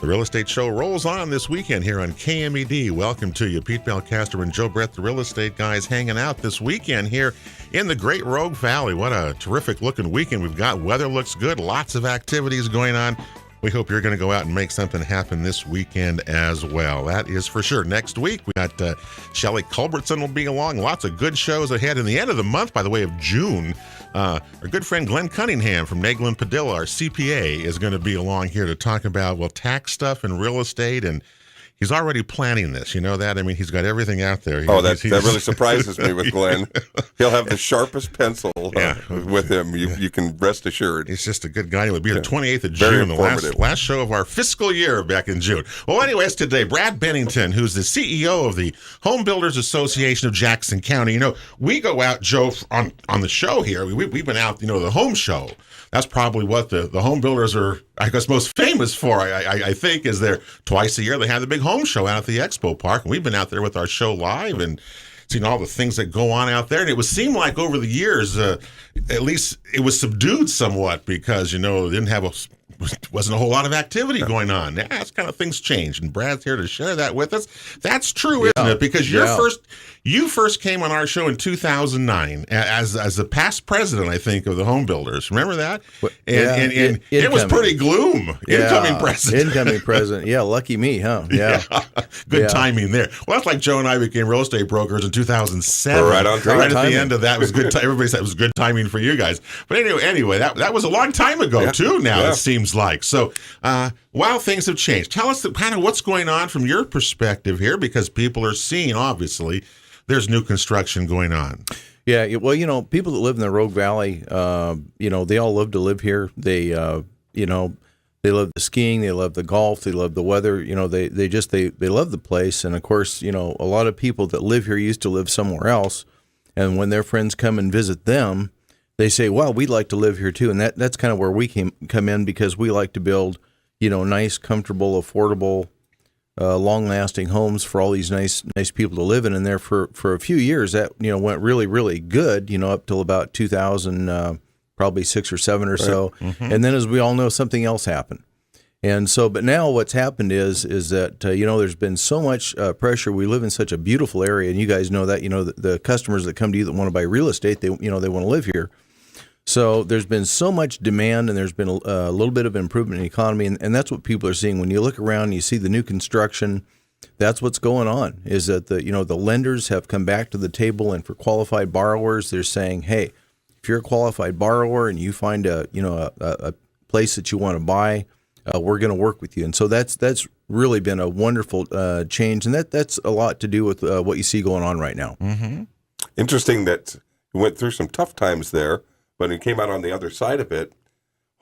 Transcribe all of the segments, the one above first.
The Real Estate Show rolls on this weekend here on KMED. Welcome to you. Pete Belcaster and Joe Brett, the real estate guys, hanging out this weekend here in the Great Rogue Valley. What a terrific looking weekend we've got. Weather looks good. Lots of activities going on. We hope you're going to go out and make something happen this weekend as well. That is for sure. Next week, we got Shelley Culbertson will be along. Lots of good shows ahead. In the end of the month, by the way, of June, our good friend Glenn Cunningham from Naglin Padilla, our CPA, is going to be along here to talk about, well, tax stuff and real estate, and he's already planning this. You know that? I mean, he's got everything out there. That really surprises me with Glenn. He'll have the sharpest pencil with him. You can rest assured. He's just a good guy. It would be the 28th of June, the last show of our fiscal year back in June. Well, anyways, today, Brad Bennington, who's the CEO of the Home Builders Association of Jackson County. You know, we go out, Joe, on the show here. We've been out, the home show. That's probably what the home builders are, I guess, most famous for, I think, is they're twice a year. They have the big home show out at the Expo Park. And we've been out there with our show live and seen all the things that go on out there. And it would seem like over the years, at least it was subdued somewhat because, wasn't a whole lot of activity going on. Yeah, that's kind of things changed. And Brad's here to share that with us. That's true, isn't it? Because you first came on our show in 2009 as the past president, I think, of the Home Builders. Remember that? And it was pretty gloom. Incoming president. Incoming president. Yeah, lucky me, huh? Yeah. Good timing there. Well, that's like Joe and I became real estate brokers in 2007. Right on time. Right at the end of that was good. Everybody said it was good timing for you guys. But anyway, that was a long time ago too. Now it seems like so. While things have changed, tell us kind of what's going on from your perspective here, because people are seeing, obviously, there's new construction going on. Yeah, well, people that live in the Rogue Valley, they all love to live here. They, they love the skiing, they love the golf, they love the weather. They love the place. And of course, a lot of people that live here used to live somewhere else, and when their friends come and visit them, they say, "Well, we'd like to live here too." And that's kind of where we come in, because we like to build, nice, comfortable, affordable, long-lasting homes for all these nice people to live in. And there for a few years that went really, really good. Up till about 2000, probably 6 or 7 or so. Mm-hmm. And then, as we all know, something else happened. And so, but now what's happened is that there's been so much pressure. We live in such a beautiful area, and you guys know that. The customers that come to you that want to buy real estate, they want to live here. So there's been so much demand, and there's been a little bit of improvement in the economy, and that's what people are seeing. When you look around and you see the new construction, that's what's going on, is that the lenders have come back to the table, and for qualified borrowers, they're saying, hey, if you're a qualified borrower and you find a place that you want to buy, we're going to work with you. And so that's really been a wonderful change, and that's a lot to do with what you see going on right now. Mm-hmm. Interesting that you went through some tough times there, but it came out on the other side of it.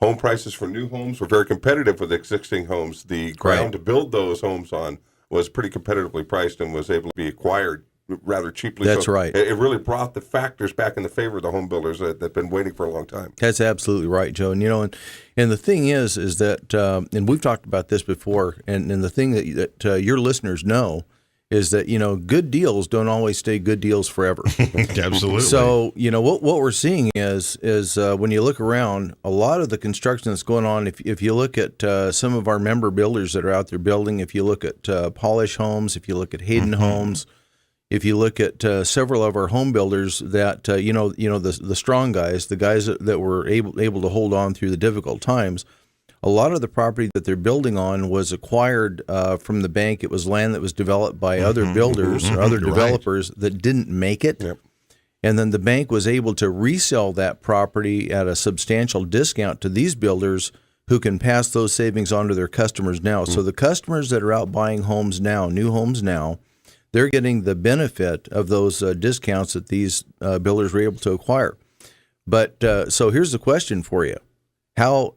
Home prices for new homes were very competitive with existing homes. The ground to build those homes on was pretty competitively priced and was able to be acquired rather cheaply. That's right. It really brought the factors back in the favor of the home builders that have been waiting for a long time. That's absolutely right, Joe. And and the thing is that, and we've talked about this before, and the thing that your listeners know is that, good deals don't always stay good deals forever. Absolutely. So, what we're seeing is when you look around, a lot of the construction that's going on, if you look at some of our member builders that are out there building, if you look at Polish Homes, if you look at Hayden Homes, if you look at several of our home builders that, the strong guys, the guys that were able to hold on through the difficult times, a lot of the property that they're building on was acquired from the bank. It was land that was developed by other builders or other developers that didn't make it. Yep. And then the bank was able to resell that property at a substantial discount to these builders who can pass those savings on to their customers now. So the customers that are out buying homes now, new homes now, they're getting the benefit of those discounts that these builders were able to acquire. But so here's the question for you. How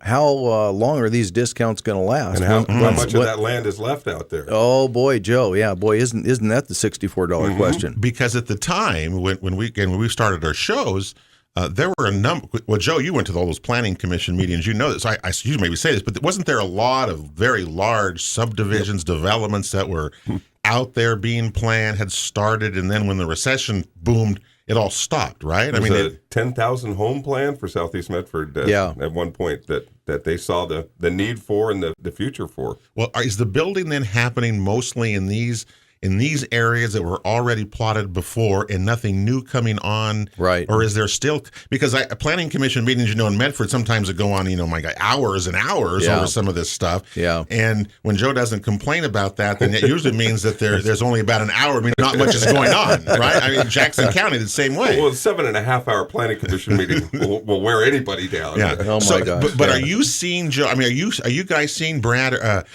long are these discounts going to last? And how much of that land is left out there? Oh boy, Joe, yeah, boy, isn't that the $64 question? Because at the time when we started our shows, there were a number. Well, Joe, you went to all those planning commission meetings. You know this. I you maybe say this, but wasn't there a lot of very large subdivisions, developments that were out there being planned, had started, and then when the recession boomed, it all stopped, right? There's a 10,000 home plan for Southeast Medford at one point that that they saw the need for and the future for. Well, is the building then happening mostly in these areas that were already plotted before and nothing new coming on? Right. Or is there still, because planning commission meetings, in Medford, sometimes it go on, my God, hours and hours over some of this stuff. Yeah. And when Joe doesn't complain about that, then it usually means that there's only about an hour. I mean, not much is going on, right? I mean, Jackson County, the same way. Well, a 7.5-hour planning commission meeting will wear anybody down. Yeah. Oh my gosh. But are you seeing, Joe, I mean, are you guys seeing, Brad,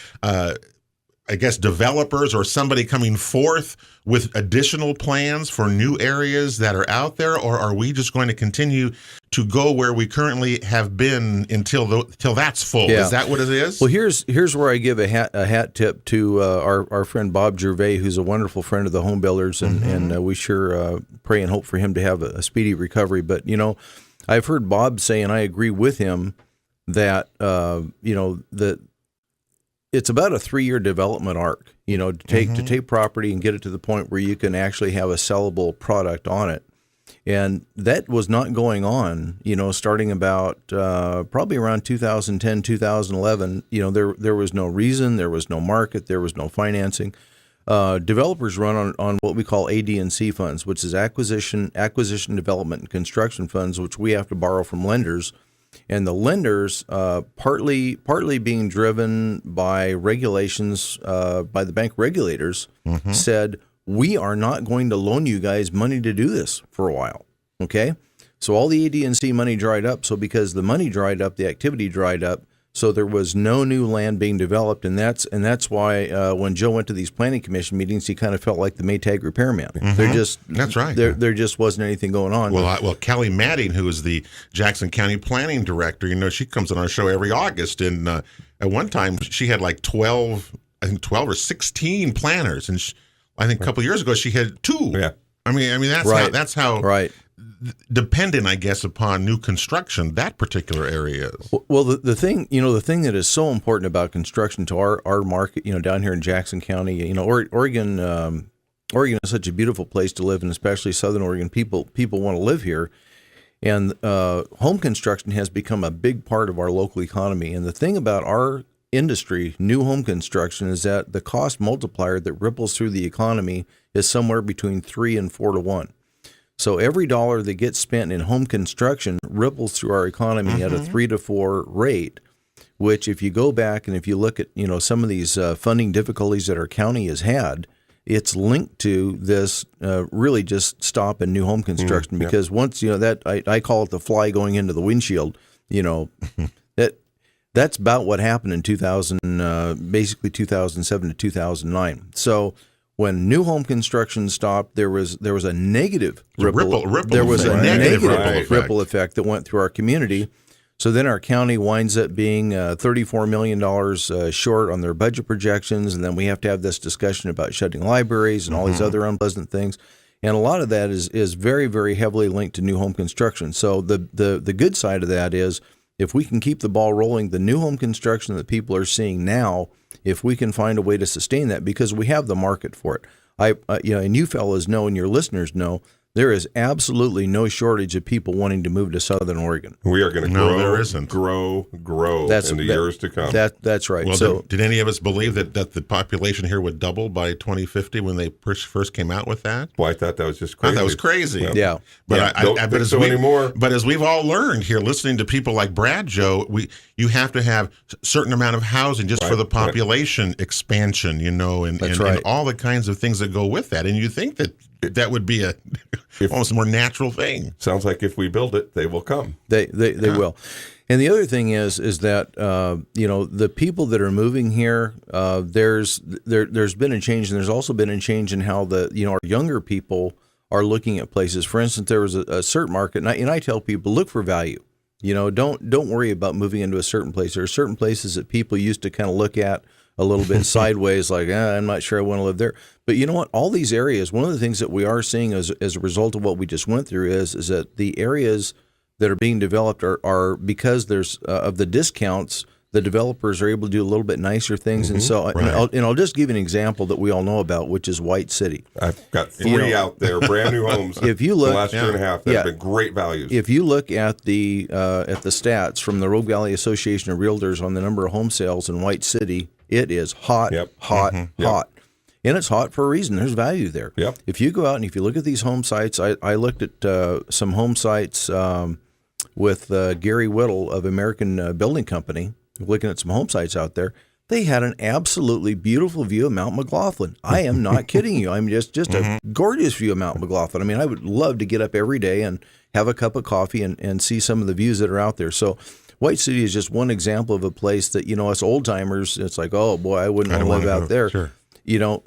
I guess developers or somebody coming forth with additional plans for new areas that are out there, or are we just going to continue to go where we currently have been until that's full? Yeah. Is that what it is? Well, here's where I give a hat tip to our friend Bob Gervais, who's a wonderful friend of the home builders, and we sure pray and hope for him to have a speedy recovery. But I've heard Bob say, and I agree with him, that that it's about a 3-year development arc, to take property and get it to the point where you can actually have a sellable product on it. And that was not going on, starting about probably around 2010, 2011. There was no reason, there was no market, there was no financing. Developers run on what we call AD&C funds, which is acquisition, development, and construction funds, which we have to borrow from lenders. And the lenders, partly being driven by regulations by the bank regulators, said, we are not going to loan you guys money to do this for a while. Okay? So all the AD&C money dried up. So because the money dried up, the activity dried up. So there was no new land being developed, and that's why when Joe went to these planning commission meetings, he kind of felt like the Maytag repairman. That's right. There just wasn't anything going on. Well, Kelly Madding, who is the Jackson County Planning Director, she comes on our show every August, and at one time she had like 12 or 16 planners, and I think a couple of years ago she had 2. Yeah. I mean that's how right. dependent, I guess, upon new construction that particular area is. Well, the thing that is so important about construction to our market, down here in Jackson County, Oregon is such a beautiful place to live, and especially Southern Oregon people want to live here. And home construction has become a big part of our local economy. And the thing about our industry, new home construction, is that the cost multiplier that ripples through the economy is somewhere between 3 and 4 to 1. So every dollar that gets spent in home construction ripples through our economy at a 3 to 4 rate, which if you go back and if you look at, some of these funding difficulties that our county has had, it's linked to this really just stop in new home construction because once, that I call it the fly going into the windshield, that's about what happened in basically 2007 to 2009. So when new home construction stopped, there was a negative ripple. There was a negative ripple effect that went through our community. So then our county winds up being $34 million short on their budget projections, and then we have to have this discussion about shutting libraries and all these other unpleasant things. And a lot of that is very, very heavily linked to new home construction. So the good side of that is if we can keep the ball rolling, the new home construction that people are seeing now, if we can find a way to sustain that, because we have the market for it. And you fellas know, and your listeners know, there is absolutely no shortage of people wanting to move to Southern Oregon. We are going to grow in the years to come. That's right. Well, so, did any of us believe that the population here would double by 2050 when they first came out with that? Well, I thought that was just crazy. That was crazy. Yeah. But anymore. But as we've all learned here, listening to people like Brad, Joe, you have to have a certain amount of housing just for the population expansion, and all the kinds of things that go with that. And you think that would be almost a more natural thing. Sounds like if we build it, they will come. They will. And the other thing is that the people that are moving here, there's been a change, and there's also been a change in how our younger people are looking at places. For instance, there was a certain market, and I tell people, look for value. Don't worry about moving into a certain place. There are certain places that people used to kind of look at a little bit sideways, like, I'm not sure I want to live there. But you know what? All these areas, one of the things that we are seeing as a result of what we just went through is that the areas that are being developed are because there's of the discounts the developers are able to do a little bit nicer things. And so, I'll just give you an example that we all know about, which is White City. I've got three out there, brand new homes. If you look, the last year and a half, that have been great values. If you look at the stats from the Rogue Valley Association of Realtors on the number of home sales in White City, it is hot, hot. And it's hot for a reason. There's value there. Yep. If you go out and if you look at these home sites, I looked at some home sites with Gary Whittle of American Building Company, looking at some home sites out there. They had an absolutely beautiful view of Mount McLaughlin. I am not kidding you. I mean, just a gorgeous view of Mount McLaughlin. I mean, I would love to get up every day and have a cup of coffee and see some of the views that are out there. So White City is just one example of a place that, us old timers, it's like, oh boy, I wouldn't want to live out there. Sure.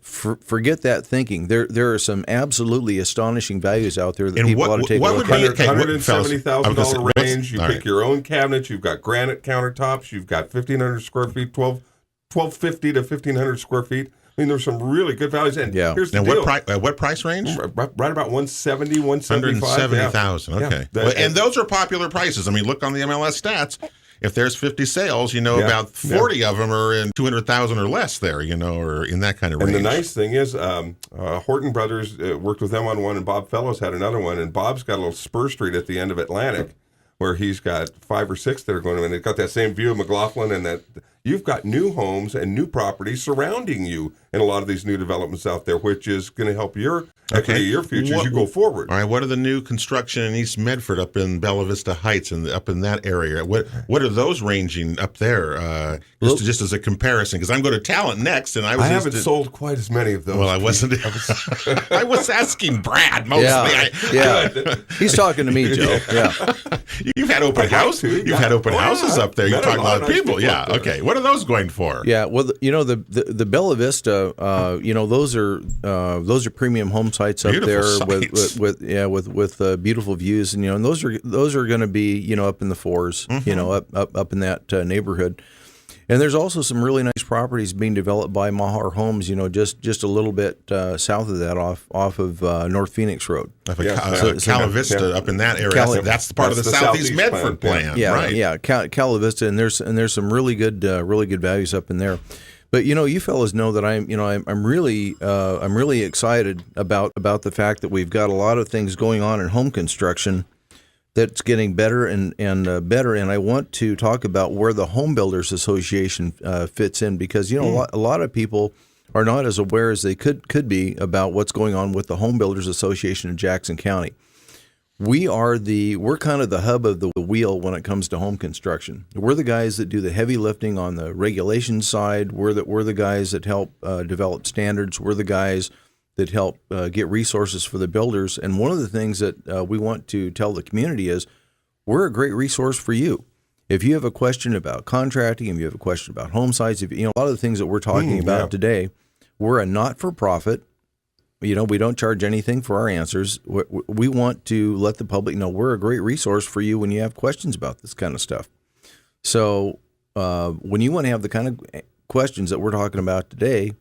Forget that thinking. There are some absolutely astonishing values out there that people ought to take a look at. $170,000 range. You pick your own cabinets. You've got granite countertops. You've got 1,500 square feet, 1,250 to 1,500 square feet. I mean, there's some really good values. And here's the deal. What price range? Right about 170, 175. 170,000. Okay. And those are popular prices. I mean, look on the MLS stats. If there's 50 sales, about 40 of them are in 200,000 or less there, or in that kind of range. And the nice thing is, Horton Brothers worked with them on one, and Bob Fellows had another one. And Bob's got a little spur street at the end of Atlantic where he's got 5 or 6 that are going to, and they've got that same view of McLaughlin, and that you've got new homes and new properties surrounding you in a lot of these new developments out there, which is going to help your equity, your future as you go forward. All right, what are the new construction in East Medford, up in Bella Vista Heights, and up in that area? What are those ranging up there? Just as a comparison, because I'm going to Talent next, and I haven't sold quite as many of those. Well, I wasn't. I was asking Brad mostly. Yeah. He's talking to me, Joe. Yeah. You've had open house. You've had open houses up there. You talk to a lot of people. Yeah. Okay. What are those going for? Yeah. Well, the Bella Vista, those are premium home sites up there with beautiful views, and and those are going to be up in the 4s, up in that neighborhood. And there's also some really nice properties being developed by Mahar Homes, just a little bit south of that, off of North Phoenix Road. Cala Vista up in that area. That's part of the Southeast Medford plan. Yeah, right. Yeah, Cala Vista, and there's some really good values up in there. But you fellas know that I'm really excited about the fact that we've got a lot of things going on in home construction that's getting better and better. And I want to talk about where the Home Builders Association fits in, because a lot of people are not as aware as they could be about what's going on with the Home Builders Association in Jackson County. We're kind of the hub of the wheel when it comes to home construction. We're the guys that do the heavy lifting on the regulation side. We're the guys that help develop standards. We're the guys that help get resources for the builders. And one of the things that we want to tell the community is we're a great resource for you. If you have a question about contracting, if you have a question about home sites, a lot of the things that we're talking about today, we're a not-for-profit. We don't charge anything for our answers. We want to let the public know we're a great resource for you when you have questions about this kind of stuff. So when you want to have the kind of questions that we're talking about today,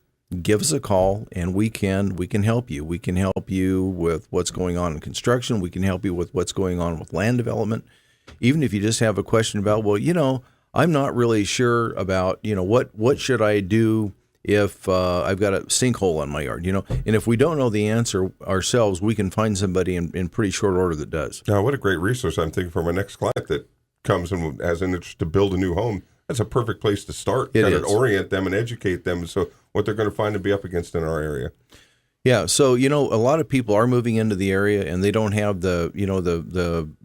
give us a call, and we can help you. We can help you with what's going on in construction. We can help you with what's going on with land development. Even if you just have a question about, I'm not really sure about, what should I do if I've got a sinkhole on my yard, and if we don't know the answer ourselves, we can find somebody in pretty short order that does. Now, what a great resource. I'm thinking for my next client that comes and has an interest to build a new home, that's a perfect place to start. It is. Orient them and educate them so what they're going to find and be up against in our area. Yeah, so a lot of people are moving into the area and they don't have the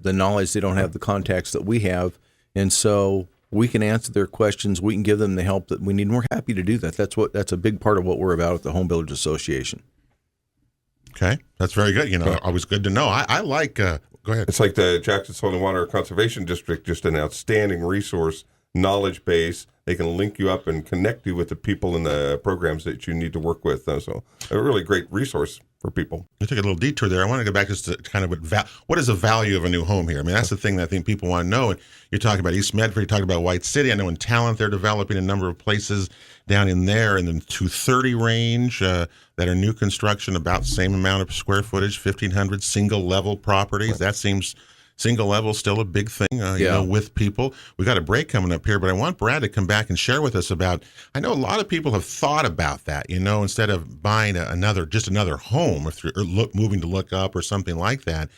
knowledge, they don't have the contacts that we have, and so we can answer their questions. We can give them the help that we need, and we're happy to do that. That's a big part of what we're about at the Home Builders Association. Okay, that's very good. Always good to know. I like. Go ahead. It's like the Jackson Soil and Water Conservation District, just an outstanding resource, knowledge base. They can link you up and connect you with the people and the programs that you need to work with. So a really great resource for people. You took a little detour there. I want to go back just to kind of what is the value of a new home here? I mean, that's the thing that I think people want to know. And you're talking about East Medford, you're talking about White City. I know in Talent they're developing a number of places down in there in the 230 range that are new construction, about the same amount of square footage, 1,500 single level properties. Right. That seems Single level still a big thing, with people. We got a break coming up here, but I want Brad to come back and share with us about. I know a lot of people have thought about that. instead of buying another home, if you're moving to look up or something like that.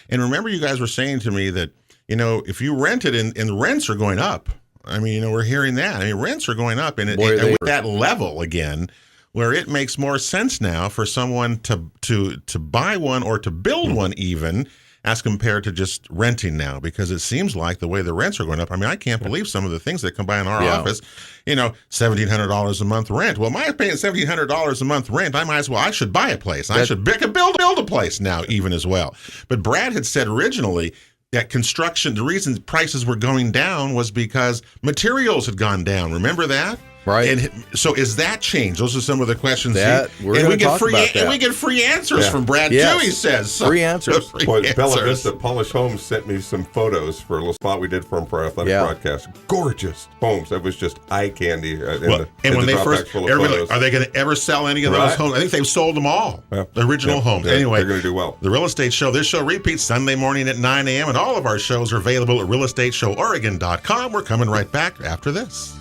And remember, you guys were saying to me that if you rent it and the rents are going up. I mean, we're hearing that. I mean, rents are going up, and with that level again, where it makes more sense now for someone to buy one or to build one even, as compared to just renting now, because it seems like the way the rents are going up. I mean, I can't believe some of the things that come by in our office. $1,700 a month rent. Well, my paying $1,700 a month rent, I should buy a place. I should build a place now even as well. But Brad had said originally that construction, the reason prices were going down was because materials had gone down. Remember that? Right. And so is that changed? Those are some of the questions. We get free answers from Brad too, he says. So, free answers. Bella Vista Polished Homes sent me some photos for a little spot we did for them for our athletic broadcast. Gorgeous homes. That was just eye candy. When they first, are they going to ever sell any of those homes? I think they've sold them all. The original homes. Anyway, they're going to do well. The Real Estate Show. This show repeats Sunday morning at 9 a.m. and all of our shows are available at realestateshoworegon.com. We're coming right back after this.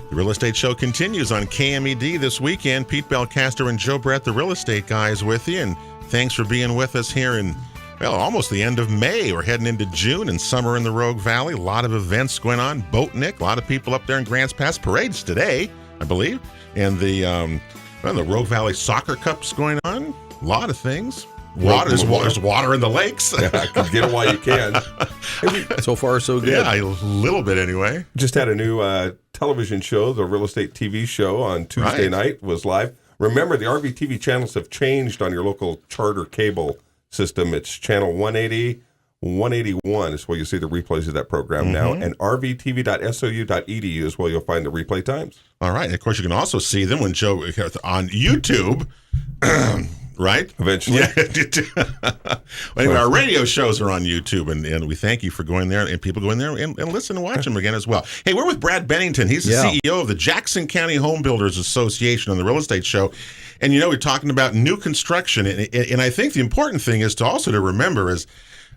The Real Estate Show continues on KMED this weekend. Pete Belcaster and Joe Brett, the Real Estate Guys, with you. And thanks for being with us here in, almost the end of May. We're heading into June and summer in the Rogue Valley. A lot of events going on. Boatnik, a lot of people up there in Grants Pass. Parades today, I believe. And the Rogue Valley Soccer Cup's going on. A lot of things. There's water in the lakes. Get it while you can. So far, so good. Yeah, a little bit anyway. Just had a new television show, the Real Estate TV show on Tuesday night was live. Remember, the RVTV channels have changed on your local charter cable system. It's channel 180, 181 is where you see the replays of that program now. And rvtv.sou.edu is where you'll find the replay times. All right. And of course, you can also see them when Joe on YouTube. Right? Eventually. Well, anyway, our radio shows are on YouTube, and we thank you for going there, and people go in there and listen and watch them again as well. Hey, we're with Brad Bennington. He's the CEO of the Jackson County Home Builders Association on the Real Estate Show. And, we're talking about new construction, and I think the important thing is to remember is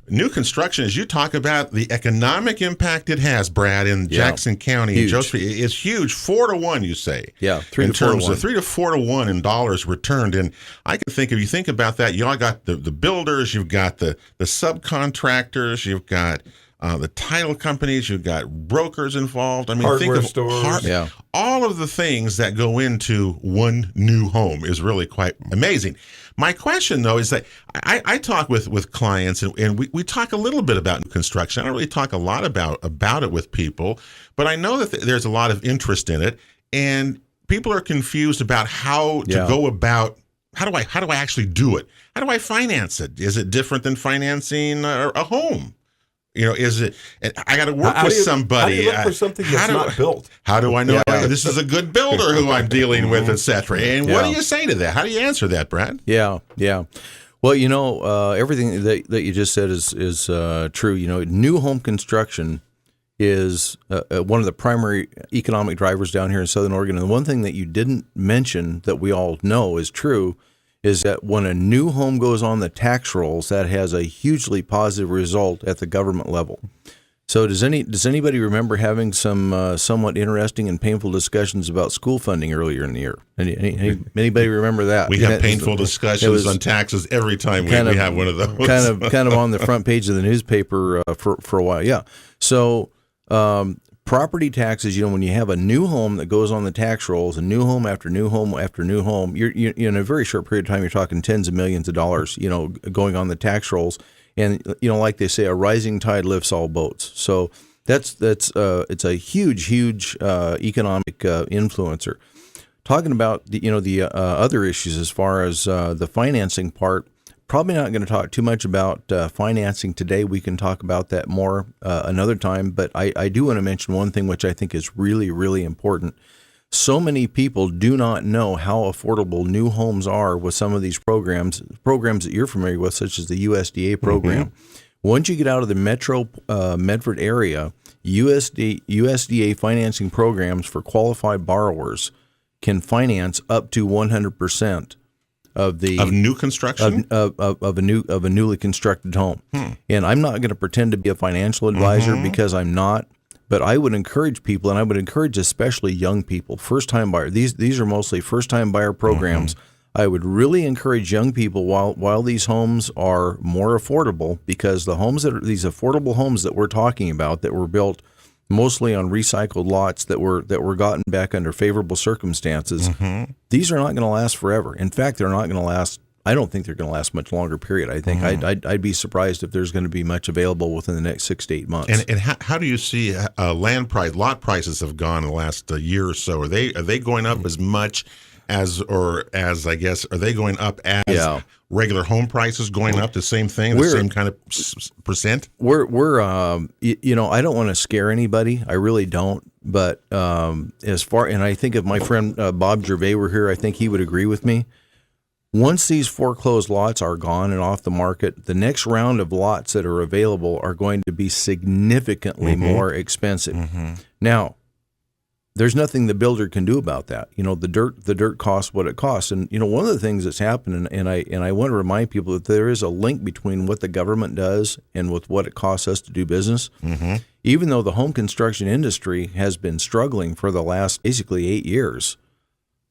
new construction, as you talk about the economic impact it has, Brad, in Jackson County, huge. And Josephine, is huge. 4-to-1, you say. Yeah, 3 to 4 to 1. In terms of 3 to 4 to 1 in dollars returned. And I can think, if you think about that, you all got the builders, you've got the subcontractors, you've got the title companies, you've got brokers involved. I mean, hardware think of stores. All of the things that go into one new home is really quite amazing. My question, though, is that I talk with clients, and we talk a little bit about new construction. I don't really talk a lot about it with people, but I know that there's a lot of interest in it, and people are confused about how to go about. How do I actually do it? How do I finance it? Is it different than financing a home? Is it? I got to work with somebody. How do you look for something that's not built? How do I know this is a good builder who I'm dealing with, etc.? And what do you say to that? How do you answer that, Brad? Yeah. Well, everything that you just said is true. New home construction is one of the primary economic drivers down here in Southern Oregon. And the one thing that you didn't mention that we all know is true is that when a new home goes on the tax rolls, that has a hugely positive result at the government level. So does anybody remember having some somewhat interesting and painful discussions about school funding earlier in the year? Anybody remember that? We have painful discussions on taxes every time we have one of those. kind of on the front page of the newspaper for a while. Yeah. So property taxes, when you have a new home that goes on the tax rolls, a new home after new home after new home, you're in a very short period of time, you're talking tens of millions of dollars, going on the tax rolls. And, like they say, a rising tide lifts all boats. So it's a huge economic influencer. Talking about the other issues as far as the financing part, probably not going to talk too much about financing today. We can talk about that more another time. But I do want to mention one thing which I think is really, really important. So many people do not know how affordable new homes are with some of these programs that you're familiar with, such as the USDA program. Mm-hmm. Once you get out of the metro Medford area, USDA financing programs for qualified borrowers can finance up to 100% of new construction of a newly constructed home. And I'm not going to pretend to be a financial advisor because I'm not. But I would encourage people, and I would encourage especially young people, first-time buyer. These are mostly first-time buyer programs. I would really encourage young people while these homes are more affordable, because the homes that are these affordable homes that we're talking about that were built mostly on recycled lots that were gotten back under favorable circumstances, these are not going to last forever. In fact, they're not going to last. I don't think they're going to last much longer period. I think I'd be surprised if there's going to be much available within the next 6 to 8 months. And how do you see lot prices have gone in the last year or so? Are they going up as much as I guess, are they going up as regular home prices going up the same thing, the same kind of percent? We're I don't want to scare anybody. I really don't. But and I think if my friend Bob Gervais were here, I think he would agree with me. Once these foreclosed lots are gone and off the market, the next round of lots that are available are going to be significantly more expensive. Now, there's nothing the builder can do about that. The dirt costs what it costs. And one of the things that's happened, and I want to remind people that there is a link between what the government does and with what it costs us to do business. Even though the home construction industry has been struggling for the last basically 8 years,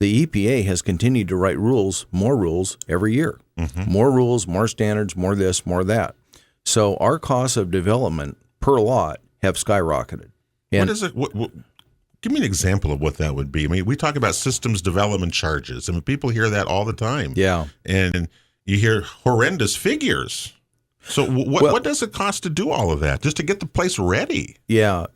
the EPA has continued to write more rules every year. More rules, more standards, more this, more that. So our costs of development per lot have skyrocketed. And what is it? Give me an example of what that would be. I mean, we talk about systems development charges. I mean, people hear that all the time. Yeah. And you hear horrendous figures. So what does it cost to do all of that, just to get the place ready? Yeah.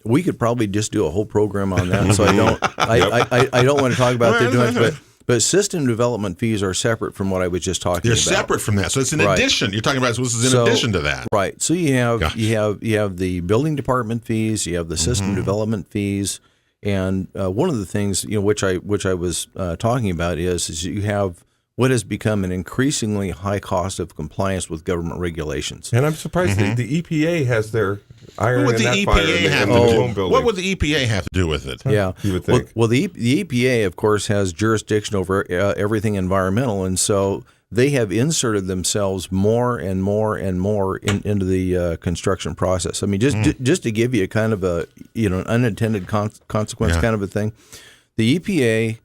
We could probably just do a whole program on that. So I don't want to talk about that too much, but system development fees are separate from what I was just talking about. They're separate from that. So it's an addition. You're talking about, so this is in addition to that. Right. So you have the building department fees, you have the system development fees, and one of the things which I was talking about is you have what has become an increasingly high cost of compliance with government regulations. And I'm surprised the EPA has their iron in that fire. What would the EPA have to do with it? Yeah, you would think. Well, the EPA, of course, has jurisdiction over everything environmental, and so they have inserted themselves more and more and more into the construction process. I mean, just to give you a kind of a an unintended consequence kind of a thing, the EPA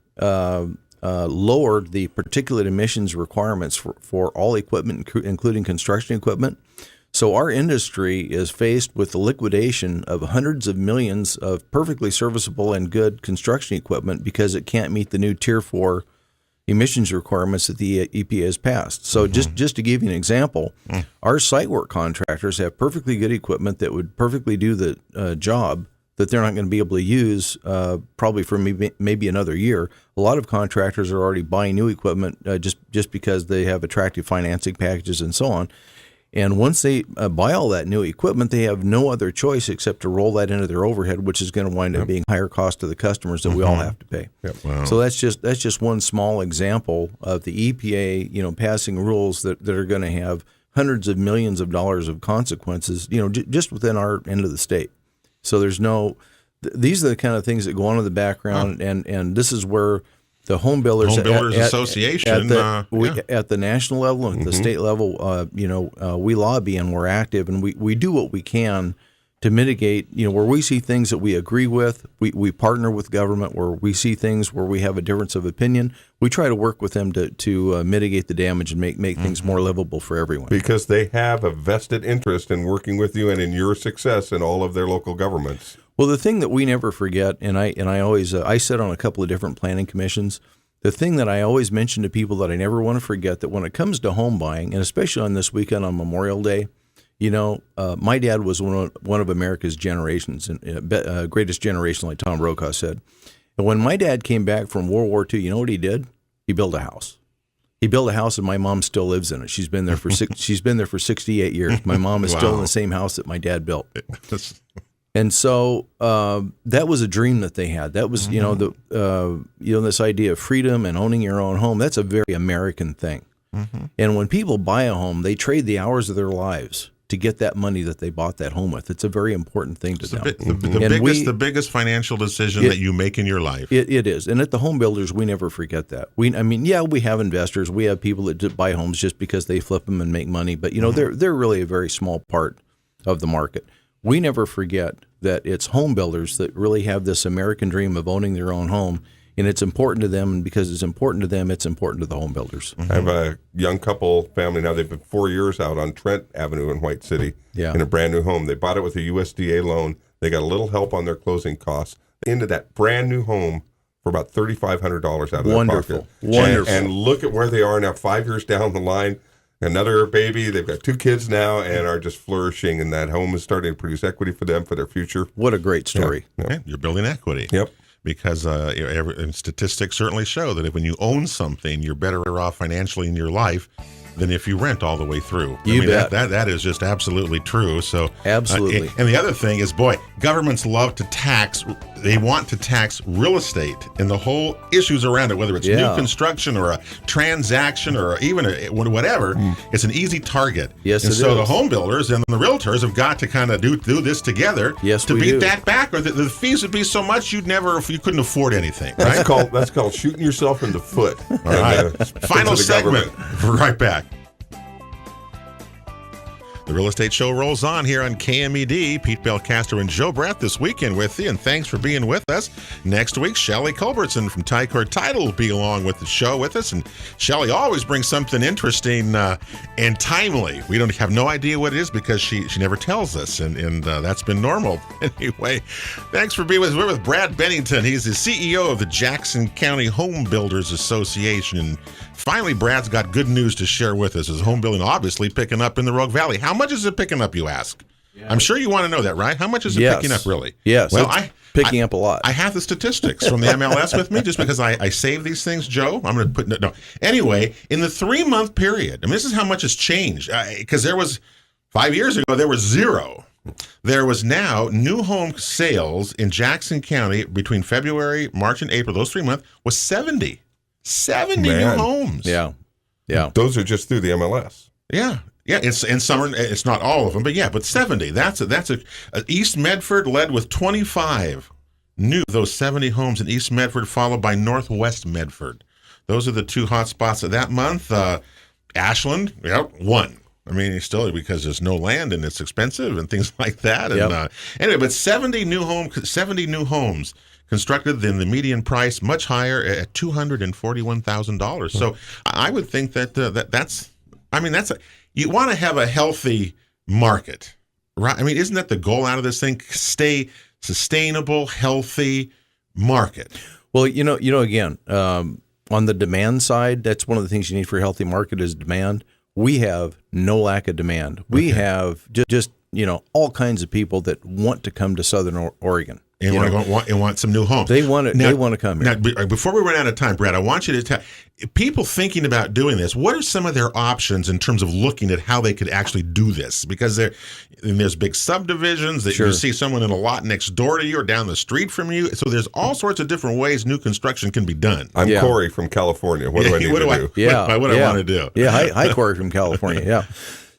lowered the particulate emissions requirements for all equipment, including construction equipment. So our industry is faced with the liquidation of hundreds of millions of perfectly serviceable and good construction equipment because it can't meet the new Tier 4 emissions requirements that the EPA has passed. So just to give you an example, our site work contractors have perfectly good equipment that would perfectly do the job that they're not going to be able to use probably for maybe another year. A lot of contractors are already buying new equipment just because they have attractive financing packages and so on. And once they buy all that new equipment, they have no other choice except to roll that into their overhead, which is going to wind up being higher cost to the customers that we all have to pay. Wow. So that's just one small example of the EPA, passing rules that are going to have hundreds of millions of dollars of consequences, just within our end of the state. So these are the kind of things that go on in the background, and this is where the Homebuilders Association at the national level and at the state level, we lobby and we're active, and we do what we can to mitigate. Where we see things that we agree with, we partner with government. Where we see things where we have a difference of opinion, we try to work with them to mitigate the damage and make things more livable for everyone. Because they have a vested interest in working with you and in your success in all of their local governments. Well, the thing that we never forget, and I always I sit on a couple of different planning commissions. The thing that I always mention to people that I never want to forget, that when it comes to home buying, and especially on this weekend on Memorial Day, my dad was one of America's generations, greatest generation, like Tom Brokaw said. And when my dad came back from World War II, you know what he did? He built a house. He built a house, and my mom still lives in it. She's been there for 68 years. My mom is still in the same house that my dad built. And so that was a dream that they had. That was, this idea of freedom and owning your own home. That's a very American thing. And when people buy a home, they trade the hours of their lives to get that money that they bought that home with. It's a very important thing to them. The biggest financial decision that you make in your life. It is. And at the Home Builders, we never forget that. We have investors. We have people that buy homes just because they flip them and make money. But, they're really a very small part of the market. We never forget that it's home builders that really have this American dream of owning their own home. And it's important to them, and because it's important to them, it's important to the home builders. I have a young couple family now. They've been 4 years out on Trent Avenue in White City in a brand new home. They bought it with a USDA loan. They got a little help on their closing costs. They ended that brand new home for about $3,500 out of their pocket. Wonderful. And look at where they are now, 5 years down the line. Another baby. They've got 2 kids now and are just flourishing, and that home is starting to produce equity for them for their future. What a great story. Yeah, you're building equity. Yep. Because and statistics certainly show that when you own something, you're better off financially in your life than if you rent all the way through. You bet. That is just absolutely true. So absolutely. And the other thing is, governments love to tax. They want to tax real estate and the whole issues around it, whether it's new construction or a transaction or even whatever. It's an easy target. Yes, and so the home builders and the realtors have got to kind of do this together to beat that back, or the fees would be so much you couldn't afford anything. Right? That's called shooting yourself in the foot. All right. Final segment. We're right back. The Real Estate Show rolls on here on KMED. Pete Belcaster and Joe Bratt this weekend with you, and thanks for being with us. Next week, Shelley Culbertson from Tycor Title will be along with the show with us, and Shelley always brings something interesting and timely. We don't have no idea what it is because she never tells us, and that's been normal. Anyway, thanks for being with us. We're with Brad Bennington. He's the CEO of the Jackson County Home Builders Association. And finally, Brad's got good news to share with us. His home building obviously picking up in the Rogue Valley. How much is it picking up, you ask? Yeah. I'm sure you want to know that, right? How much is it picking up, really? Yes. Well, picking up a lot. I have the statistics from the MLS with me just because I save these things, Joe. I'm going to put no. Anyway, in the 3-month period, this is how much has changed. Because there was 5 years ago, there was 0. There was now new home sales in Jackson County between February, March, and April. Those 3 months was 70. 70 new homes. Yeah. Those are just through the MLS. Yeah. Yeah, it's in summer. It's not all of them, but 70. That's East Medford led with 25 new of those 70 homes in East Medford, followed by Northwest Medford. Those are the 2 hot spots of that month. Ashland, 1. Still because there's no land and it's expensive and things like that. And anyway, but 70 new homes constructed in the median price much higher at $241,000. So I would think that's you want to have a healthy market, right? Isn't that the goal out of this thing? Stay sustainable, healthy market. Well, again, on the demand side, that's one of the things you need for a healthy market is demand. We have no lack of demand. We have just all kinds of people that want to come to Southern Oregon. And want some new homes. They want to come here. Now, before we run out of time, Brad, I want you to tell people thinking about doing this, what are some of their options in terms of looking at how they could actually do this? Because there's big subdivisions that you see someone in a lot next door to you or down the street from you. So there's all sorts of different ways new construction can be done. I'm Corey from California. What do I need to do? What do I want to do? Yeah, hi Corey from California. Yeah.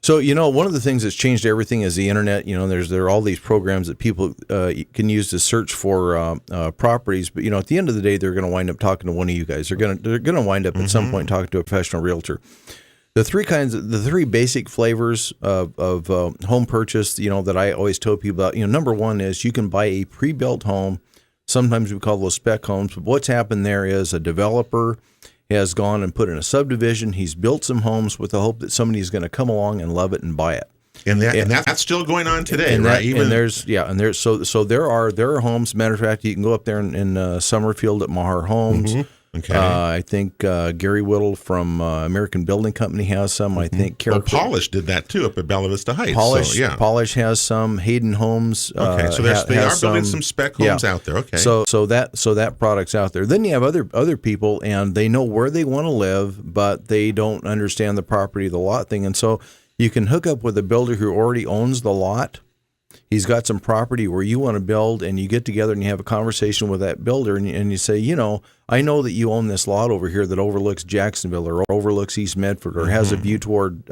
So, one of the things that's changed everything is the internet. There are all these programs that people can use to search for properties. But, at the end of the day, they're going to wind up talking to one of you guys. They're going to wind up at some point talking to a professional realtor. The 3 basic flavors of home purchase, that I always tell people about, number one is you can buy a pre-built home. Sometimes we call those spec homes. But what's happened there is a developer has gone and put in a subdivision. He's built some homes with the hope that somebody's going to come along and love it and buy it. And that's still going on today, right? So there are homes. Matter of fact, you can go up there in Summerfield at Mahar Homes. Mm-hmm. Okay. I think Gary Whittle from American Building Company has some. I think Polish did that too up at Bella Vista Heights. Polish has some. Hayden Homes. Okay, so they are building some spec homes out there. Okay. So that product's out there. Then you have other people, and they know where they want to live, but they don't understand the property, the lot thing, and so you can hook up with a builder who already owns the lot. He's got some property where you want to build, and you get together and you have a conversation with that builder, and you say, I know that you own this lot over here that overlooks Jacksonville or overlooks East Medford or has a view toward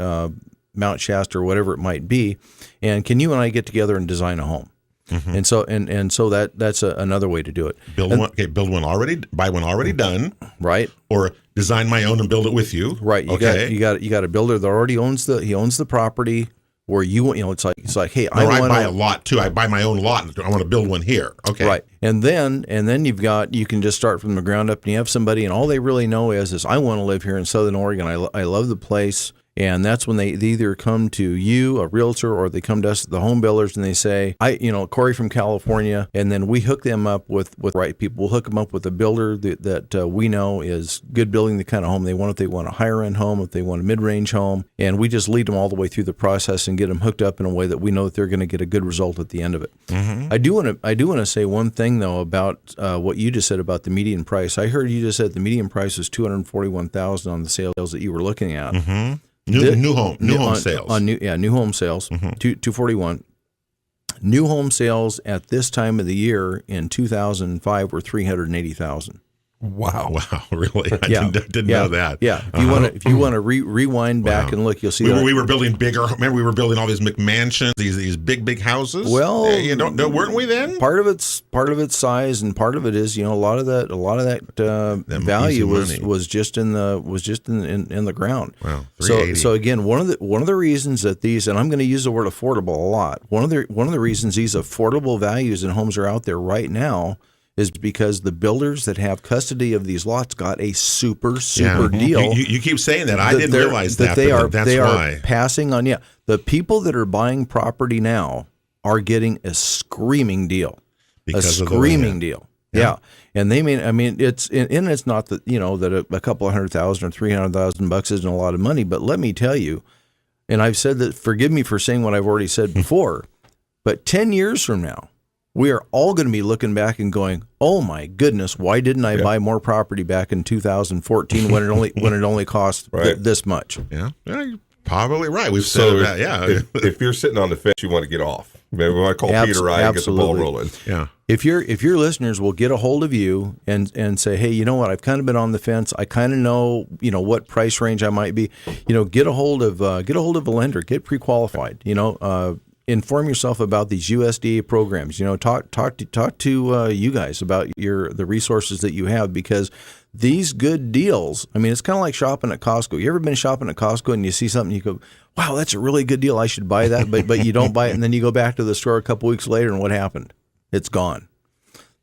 Mount Shasta or whatever it might be, and can you and I get together and design a home? Mm-hmm. And so that's another way to do it. Buy one already done, right? Or design my own and build it with you, right? You got a builder that already owns the property. Where it's like, hey, I buy a lot too. I buy my own lot. I want to build one here. Okay, right. And then you can just start from the ground up, and you have somebody, and all they really know is I want to live here in Southern Oregon. I love the place. And that's when they either come to you, a realtor, or they come to us, the home builders, and they say, Corey from California, and then we hook them up with right people. We'll hook them up with a builder that we know is good building the kind of home they want. If they want a higher end home, if they want a mid-range home, and we just lead them all the way through the process and get them hooked up in a way that we know that they're going to get a good result at the end of it. Mm-hmm. I do want to say one thing though about what you just said about the median price. I heard you just said the median price was $241,000 on the sales that you were looking at. Mm-hmm. New home sales. New home sales, mm-hmm. 241. New home sales at this time of the year in 2005 were 380,000. Wow, really? I didn't know that. Yeah, if you want to rewind back and look, you'll see we were building bigger. Remember, we were building all these McMansions, these big houses. Well, weren't we then? Part of it's size, and part of it is a lot of that value was just in the ground. Wow. So again, one of the reasons that these, and I'm going to use the word affordable a lot. One of the reasons these affordable values in homes are out there right now is because the builders that have custody of these lots got a super deal. You keep saying that. I didn't realize that. They are why. passing on. Yeah, the people that are buying property now are getting a screaming deal. Because a screaming deal. Yeah. And it's not that that a couple of $100,000 or $300,000 isn't a lot of money, but let me tell you, and I've said that. Forgive me for saying what I've already said before, but 10 years from now, we are all going to be looking back and going, "Oh my goodness, why didn't I buy more property back in 2014 when it only cost this much?" Yeah, you're probably right. We've said that. Yeah, if you're sitting on the fence, you want to get off. Maybe we want to call Peter Ryan and get the ball rolling. Yeah. If your listeners will get a hold of you and say, "Hey, you know what? I've kind of been on the fence. I kind of know what price range I might be." Get a hold of a lender. Get pre-qualified. Inform yourself about these USDA programs. Talk to you guys about the resources that you have, because these good deals. I mean, it's kind of like shopping at Costco. You ever been shopping at Costco and you see something, you go, "Wow, that's a really good deal. I should buy that," but you don't buy it, and then you go back to the store a couple weeks later, and what happened? It's gone.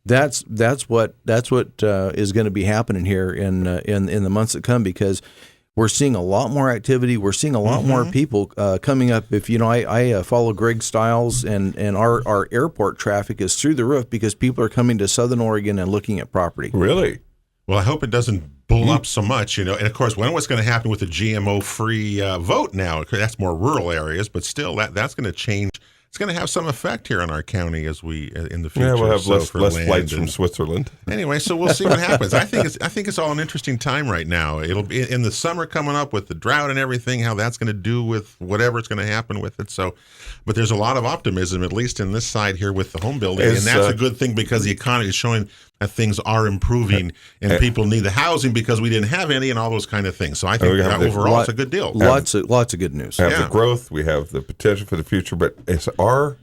That's what is going to be happening here in the months that come, because we're seeing a lot more activity. We're seeing a lot more people coming up. If I follow Greg Stiles, and our airport traffic is through the roof because people are coming to Southern Oregon and looking at property. Really? Well, I hope it doesn't bull up so much, And of course, what's going to happen with the GMO-free vote now? That's more rural areas, but still, that's going to change. It's going to have some effect here in our county as we in the future. Yeah, we'll have less flights from Switzerland. Anyway, so we'll see what happens. I think it's all an interesting time right now. It'll be in the summer coming up with the drought and everything, how that's going to do with whatever's going to happen with it. So, but there's a lot of optimism, at least in this side here with the home building, and that's a good thing, because the economy is showing that things are improving and people need the housing because we didn't have any and all those kind of things. So I think overall it's a good deal. Lots of good news. We have the growth, we have the potential for the future, but is our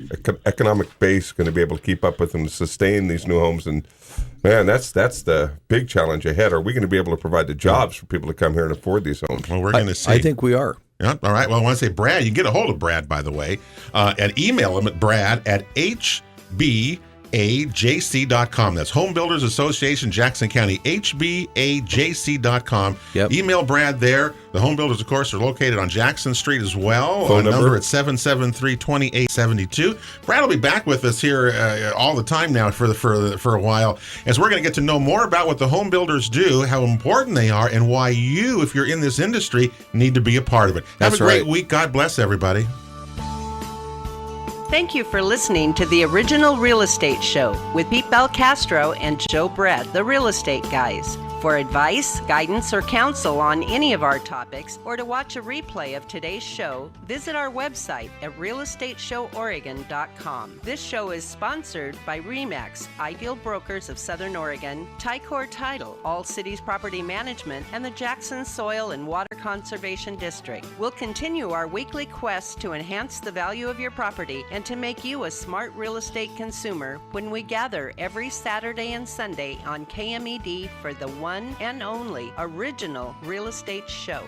economic base going to be able to keep up with them to sustain these new homes? And man, that's the big challenge ahead. Are we going to be able to provide the jobs for people to come here and afford these homes? Well, we're going to see. I think we are. Yeah. All right. Well, I want to say, Brad, you can get a hold of Brad, by the way, and email him at brad@hbajc.com. That's Home Builders Association, Jackson County, hbajc.com. Yep. Email Brad there. The home builders, of course, are located on Jackson Street as well. Phone number at 773-2872. Brad will be back with us here all the time now for a while, as we're going to get to know more about what the home builders do, how important they are, and why you, if you're in this industry, need to be a part of it. Have a great week. God bless everybody. Thank you for listening to the Original Real Estate Show with Pete Belcastro and Joe Brett, the Real Estate Guys. For advice, guidance, or counsel on any of our topics, or to watch a replay of today's show, visit our website at realestateshoworegon.com. This show is sponsored by RE/MAX, Ideal Brokers of Southern Oregon, Ticor Title, All Cities Property Management, and the Jackson Soil and Water Conservation District. We'll continue our weekly quest to enhance the value of your property and to make you a smart real estate consumer when we gather every Saturday and Sunday on KMED for the one and only original real estate show.